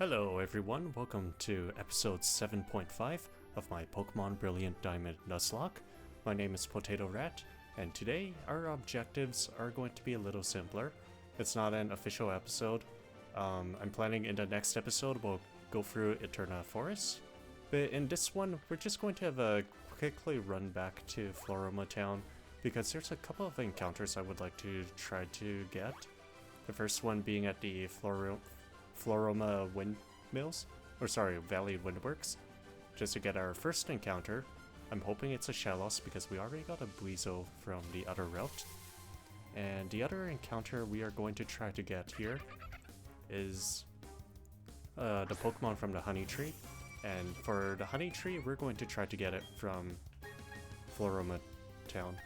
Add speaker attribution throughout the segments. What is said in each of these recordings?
Speaker 1: Hello everyone, welcome to episode 7.5 of my Pokemon Brilliant Diamond Nuzlocke. My name is Potato Rat, and today our objectives are going to be a little simpler. It's not an official episode. I'm planning in the next episode we'll go through Eterna Forest. But in this one, we're just going to have a quickly run back to Floroma Town because there's a couple of encounters I would like to try to get. The first one being at the Floroma Windmills, or sorry, Valley Windworks, just to get our first encounter. I'm hoping it's a Shellos because we already got a Buizo from the other route. And the other encounter we are going to try to get here is the Pokemon from the Honey Tree. And for the Honey Tree, we're going to try to get it from Floroma Town.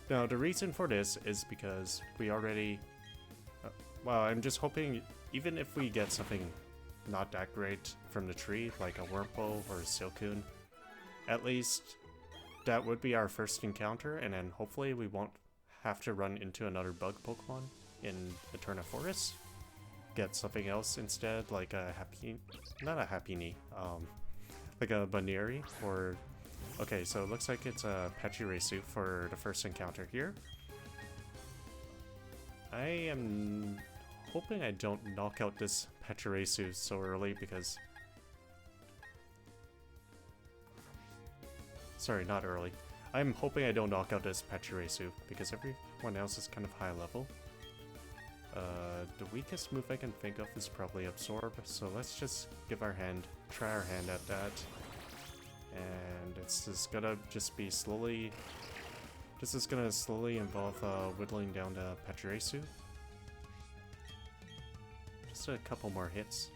Speaker 1: Now, the reason for this is because we already... well, I'm just hoping, even if we get something not that great from the tree, like a Wurmple or a Silcoon, at least that would be our first encounter, and then hopefully we won't have to run into another bug Pokemon in Eterna Forest. Get something else instead, like a not a Happiny, like a Baneri, or... Okay, so it looks like it's a Pachirisu for the first encounter here. I am hoping I don't knock out this Pachirisu so early because... Sorry, not early. I'm hoping I don't knock out this Pachirisu because everyone else is kind of high level. The weakest move I can think of is probably Absorb, so let's just try our hand at that. And it's just gonna just be slowly... This is gonna slowly involve whittling down the Pachirisu. Just a couple more hits.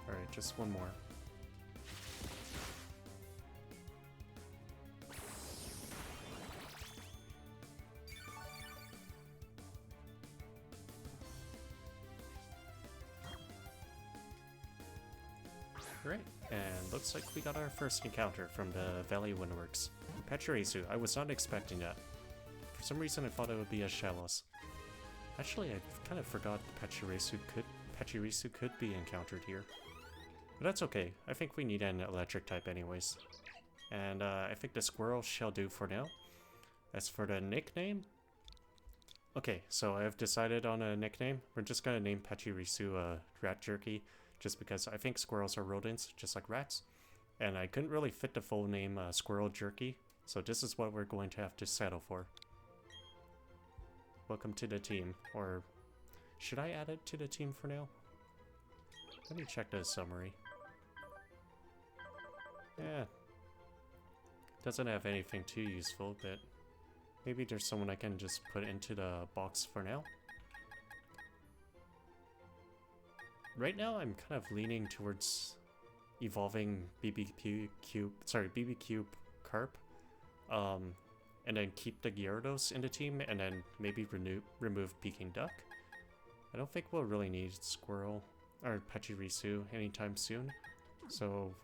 Speaker 1: Alright, just one more. Right, and looks like we got our first encounter from the Valley Windworks. Pachirisu, I was not expecting that. For some reason I thought it would be a Shellos. Actually, I kind of forgot Pachirisu could be encountered here. But that's okay, I think we need an electric type anyways. And I think the squirrel shall do for now. As for the nickname... Okay, so I've decided on a nickname. We're just gonna name Pachirisu Rat Jerky. Just because I think squirrels are rodents, just like rats. And I couldn't really fit the full name Squirrel Jerky, so this is what we're going to have to settle for. Welcome to the team, or should I add it to the team for now? Let me check the summary. Yeah, doesn't have anything too useful, but maybe there's someone I can just put into the box for now. Right now, I'm kind of leaning towards evolving BBQ Carp, and then keep the Gyarados in the team, and then maybe remove Peking Duck. I don't think we'll really need Squirrel or Pachirisu anytime soon, so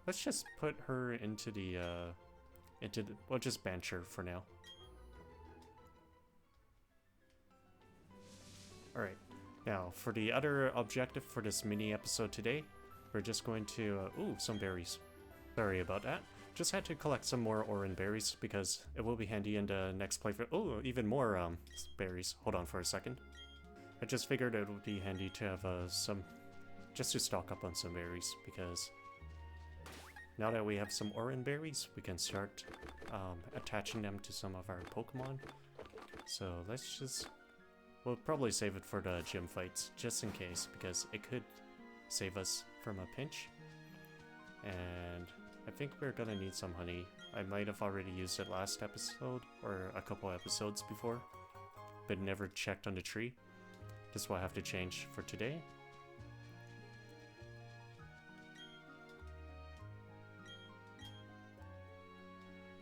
Speaker 1: let's just put her into the we'll just bench her for now. All right. Now, for the other objective for this mini episode today, we're just going to... ooh, some berries. Sorry about that. Just had to collect some more Oran berries because it will be handy in the next playthrough. Oh, even more berries. Hold on for a second. I just figured it would be handy to have some... just to stock up on some berries because now that we have some Oran berries, we can start attaching them to some of our Pokemon. So let's just... We'll probably save it for the gym fights, just in case, because it could save us from a pinch. And I think we're gonna need some honey. I might have already used it last episode, or a couple episodes before, but never checked on the tree. This will have to change for today.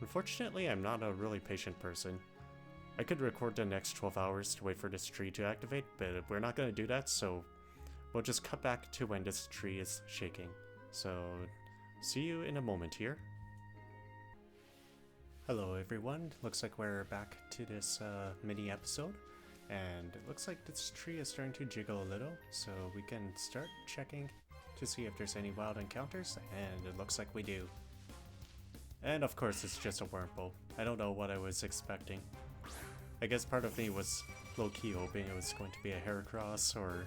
Speaker 1: Unfortunately, I'm not a really patient person. I could record the next 12 hours to wait for this tree to activate, but we're not going to do that, so we'll just cut back to when this tree is shaking. So, see you in a moment here. Hello everyone, looks like we're back to this mini episode, and it looks like this tree is starting to jiggle a little, so we can start checking to see if there's any wild encounters, and it looks like we do. And of course it's just a wormhole. I don't know what I was expecting. I guess part of me was low-key hoping it was going to be a Heracross or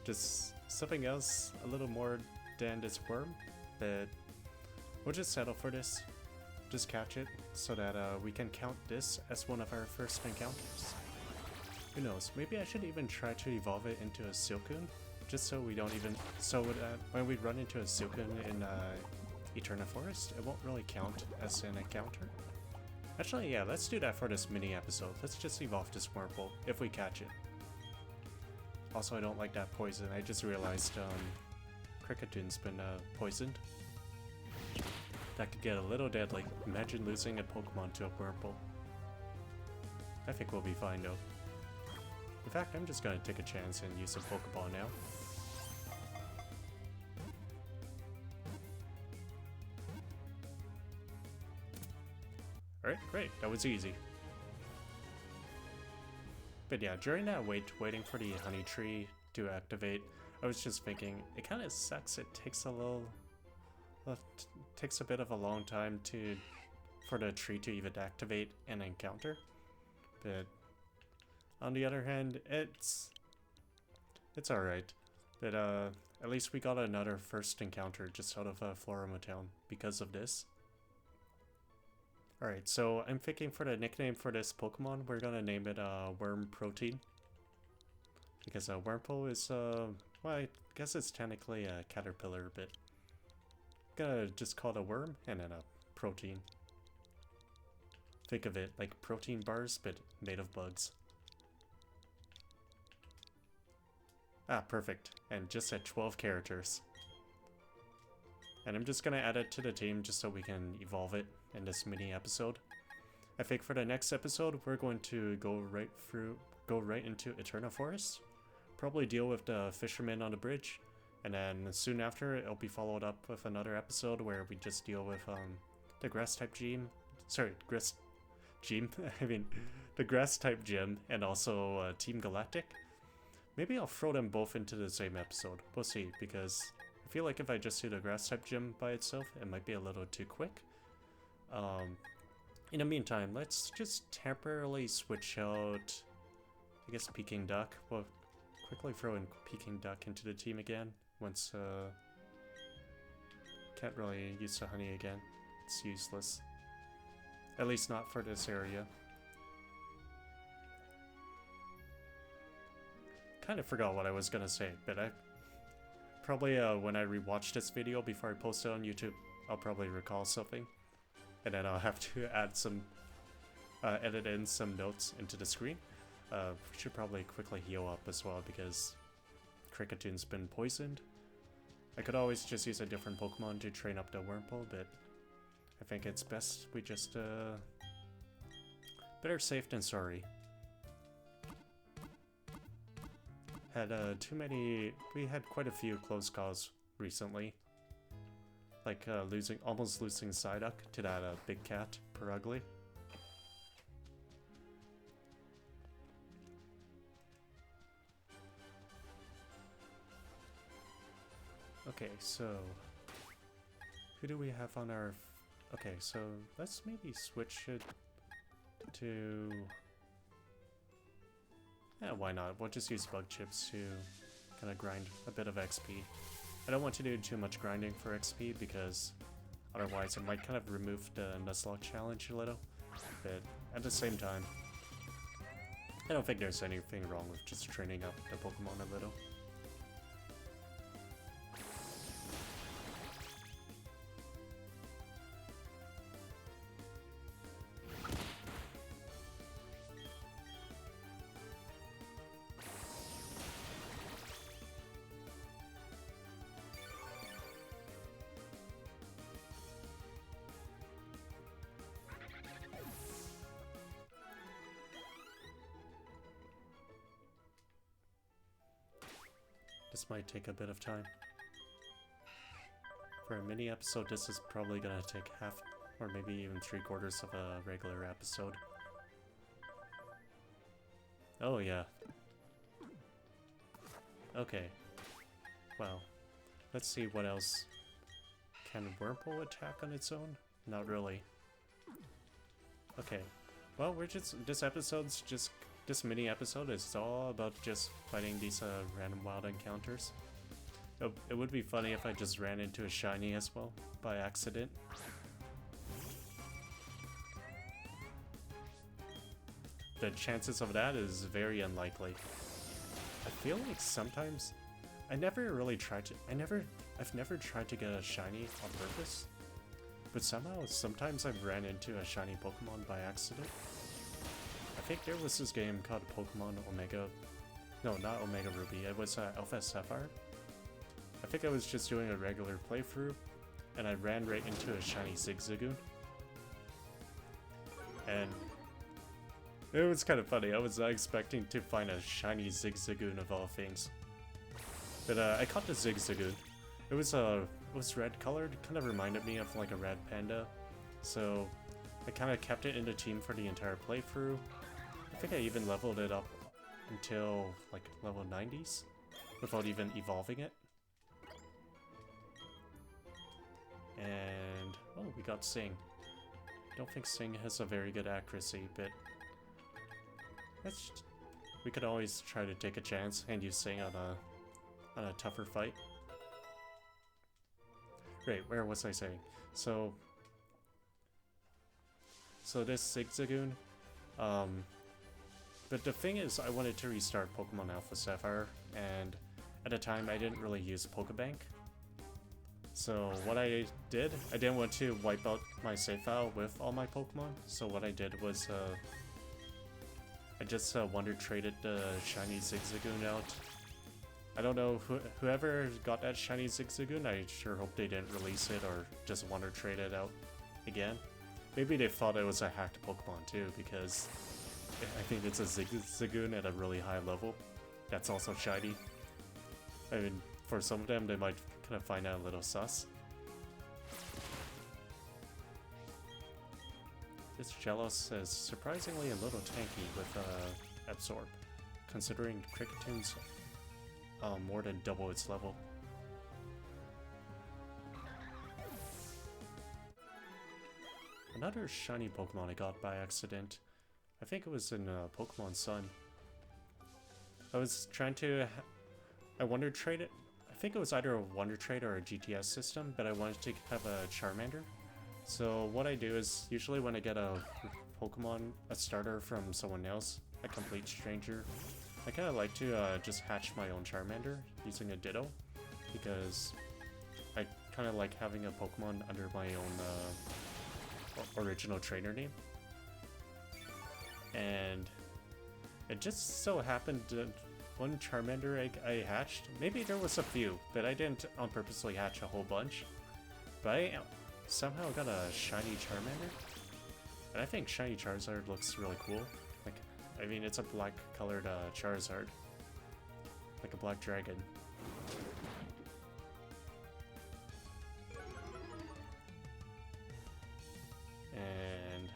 Speaker 1: just something else a little more than this worm, but we'll just settle for this. Just catch it so that we can count this as one of our first encounters. Who knows, maybe I should even try to evolve it into a Silcoon, just so we don't even, when we run into a Silcoon in Eterna Forest, it won't really count as an encounter. Actually, yeah, let's do that for this mini episode. Let's just evolve this Wurmple, if we catch it. Also, I don't like that poison. I just realized Kricketoo's been poisoned. That could get a little deadly. Imagine losing a Pokemon to a Wurmple. I think we'll be fine though. In fact, I'm just gonna take a chance and use a Pokeball now. Alright, great. That was easy. But yeah, during that waiting for the honey tree to activate, I was just thinking, it kind of sucks. It takes takes a bit of a long time for the tree to even activate an encounter, but on the other hand, it's alright. But at least we got another first encounter just out of Floroma Town because of this. Alright, so I'm thinking for the nickname for this Pokemon, we're gonna name it Worm Protein, because Wurmple is well, I guess it's technically a caterpillar, but gonna just call it a worm and then a protein. Think of it like protein bars, but made of bugs. Ah, perfect. And just at 12 characters. And I'm just gonna add it to the team just so we can evolve it in this mini episode. I think for the next episode, we're going to go right into Eterna Forest. Probably deal with the fisherman on the bridge. And then soon after, it'll be followed up with another episode where we just deal with the grass-type gym. Sorry, the grass-type gym, and also Team Galactic. Maybe I'll throw them both into the same episode. We'll see, because I feel like if I just do the grass-type gym by itself, it might be a little too quick. In the meantime, let's just temporarily switch out, I guess, Peking Duck. We'll quickly throw in Peking Duck into the team again. Once, can't really use the honey again. It's useless. At least not for this area. Kind of forgot what I was gonna say, but I probably, when I rewatch this video before I post it on YouTube, I'll probably recall something. And then I'll have to add some, edit in some notes into the screen. We should probably quickly heal up as well, because Kricketoo's been poisoned. I could always just use a different Pokemon to train up the Wurmple, but I think it's best we just, better safe than sorry. Had we had quite a few close calls recently. Like almost losing Psyduck to that big cat, Perugly. Okay, so who do we have on our... Okay, so let's maybe switch it to... Yeah, why not? We'll just use bug chips to kind of grind a bit of XP. I don't want to do too much grinding for XP because otherwise it might kind of remove the Nuzlocke challenge a little. But at the same time, I don't think there's anything wrong with just training up the Pokemon a little. This might take a bit of time. For a mini episode, this is probably gonna take or maybe even 3/4 of a regular episode. Oh yeah. Okay. Well, let's see what else. Can Wurmple attack on its own? Not really. Okay. Well, this mini episode is all about just fighting these random wild encounters. It would be funny if I just ran into a shiny as well, by accident. The chances of that is very unlikely. I feel like sometimes I've never tried to get a shiny on purpose, but sometimes I've ran into a shiny Pokemon by accident. I think there was this game called Pokemon Omega, no, not Omega Ruby, it was Alpha Sapphire. I think I was just doing a regular playthrough, and I ran right into a shiny Zigzagoon. And it was kind of funny, I was not expecting to find a shiny Zigzagoon of all things. But I caught the Zigzagoon. It was red colored, kind of reminded me of like a red panda. So I kind of kept it in the team for the entire playthrough. I think I even leveled it up until like level 90s without even evolving it. And oh, we got Sing. I don't think Sing has a very good accuracy, but we could always try to take a chance and use Sing on a tougher fight. Great, where was I saying? So this Zigzagoon, but the thing is, I wanted to restart Pokemon Alpha Sapphire, and at the time I didn't really use Pokebank. So what I did, I didn't want to wipe out my save file with all my Pokemon, so what I did was I just Wonder Traded the shiny Zigzagoon out. I don't know, whoever got that shiny Zigzagoon, I sure hope they didn't release it or just Wonder Trade it out again. Maybe they thought it was a hacked Pokemon too, because I think it's a Zigzagoon at a really high level that's also shiny. I mean, for some of them, they might kind of find that a little sus. This Jealous is surprisingly a little tanky with Absorb, considering Cricketon's more than double its level. Another shiny Pokemon I got by accident. I think it was in Pokemon Sun. I was trying to... I Wonder Trade it. I think it was either a Wonder Trade or a GTS system, but I wanted to have a Charmander. So what I do is, usually when I get a starter from someone else, a complete stranger, I kind of like to just hatch my own Charmander using a Ditto, because I kind of like having a Pokemon under my own original trainer name. And it just so happened that one Charmander egg I hatched, maybe there was a few, but I didn't on purposely hatch a whole bunch. But I somehow got a shiny Charmander, and I think shiny Charizard looks really cool. Like, I mean, it's a black colored Charizard, like a black dragon. And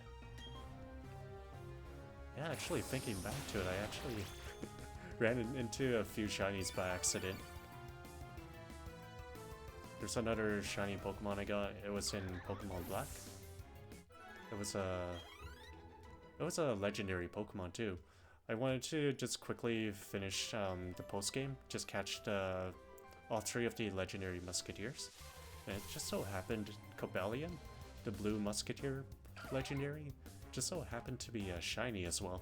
Speaker 1: yeah, actually thinking back to it, I actually ran into a few shinies by accident. There's another shiny Pokemon I got. It was in Pokemon Black. It was a legendary Pokemon too. I wanted to just quickly finish the post game, just catch all three of the legendary Musketeers, and it just so happened Cobalion, the blue Musketeer legendary, just so happened to be shiny as well.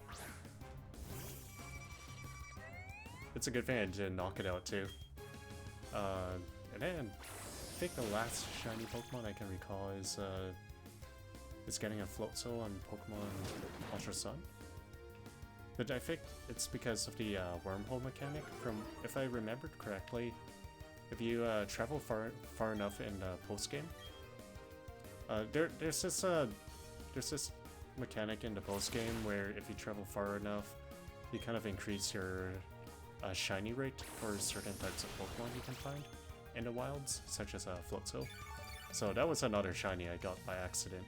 Speaker 1: It's a good thing I did knock it out too. And then I think the last shiny Pokemon I can recall is getting a Floatzel on Pokemon Ultra Sun. But I think it's because of the wormhole mechanic. From, if I remembered correctly, if you travel far enough in the post game, there's this mechanic in the post game where if you travel far enough, you kind of increase your shiny rate for certain types of Pokemon you can find in the wilds, such as Floatzel. So that was another shiny I got by accident.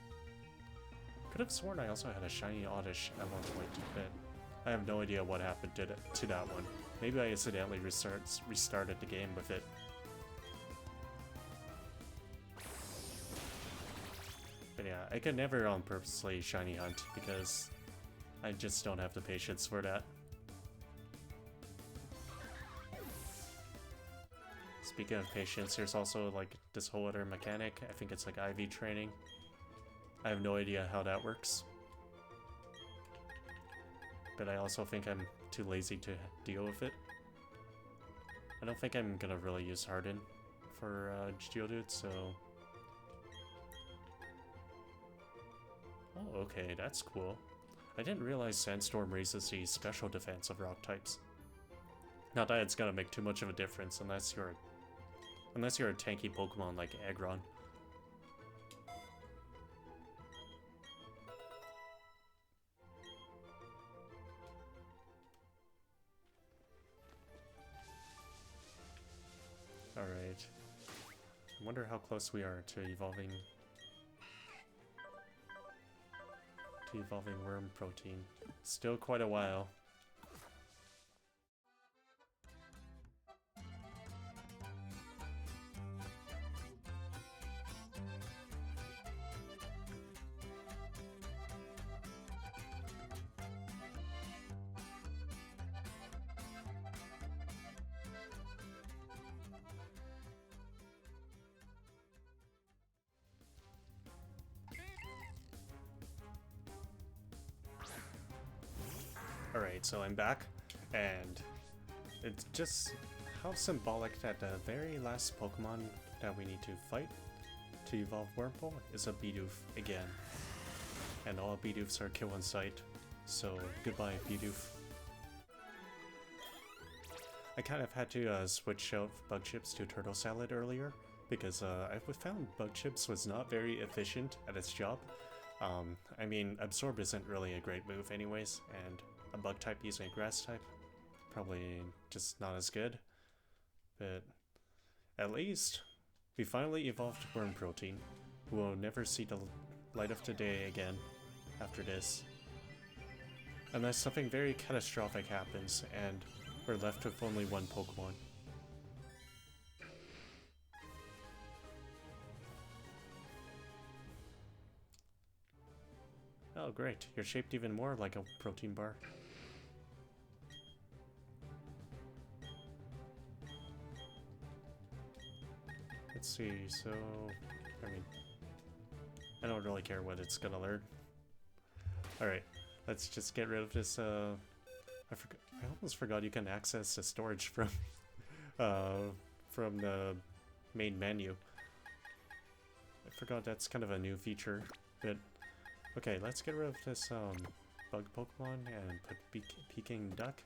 Speaker 1: could have sworn I also had a shiny Oddish at one point, but I have no idea what happened to that one. Maybe I accidentally restarted the game with it. But yeah, I could never purposely shiny hunt because I just don't have the patience for that. Speaking of patience, there's also like this whole other mechanic. I think it's like IV training. I have no idea how that works. But I also think I'm too lazy to deal with it. I don't think I'm gonna really use Harden for Geodude, so... Oh, okay, that's cool. I didn't realize Sandstorm raises the special defense of rock types. Not that it's gonna make too much of a difference unless you're a tanky Pokemon like Aggron. Alright. I wonder how close we are to evolving worm protein. Still quite a while. Alright, so I'm back, and it's just how symbolic that the very last Pokemon that we need to fight to evolve Wurmple is a Bidoof again. And all Bidoofs are kill on sight, so goodbye Bidoof. I kind of had to switch out Bug Chips to Turtle Salad earlier, because I found Bug Chips was not very efficient at its job. I mean, Absorb isn't really a great move anyways, and a bug type using a grass type, probably just not as good. But at least we finally evolved Worm Protein, who will never see the light of the day again after this. Unless something very catastrophic happens and we're left with only one Pokemon. Oh great, you're shaped even more like a protein bar. Let's see, so... I mean... I don't really care what it's gonna learn. Alright, let's just get rid of this, I almost forgot you can access the storage from the main menu. I forgot that's kind of a new feature, but... Okay, let's get rid of this, bug Pokemon and put Peking Duck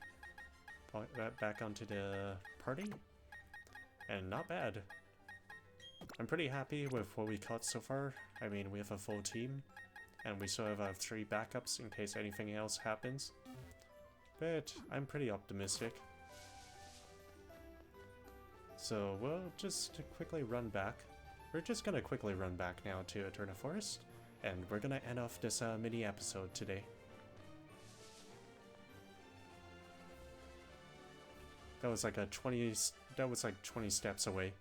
Speaker 1: back onto the party. And not bad. I'm pretty happy with what we caught so far. I mean, we have a full team, and we still have 3 backups in case anything else happens. But I'm pretty optimistic. So we'll just quickly run back. We're just gonna quickly run back now to Eterna Forest, and we're gonna end off this mini episode today. That was like 20 steps away.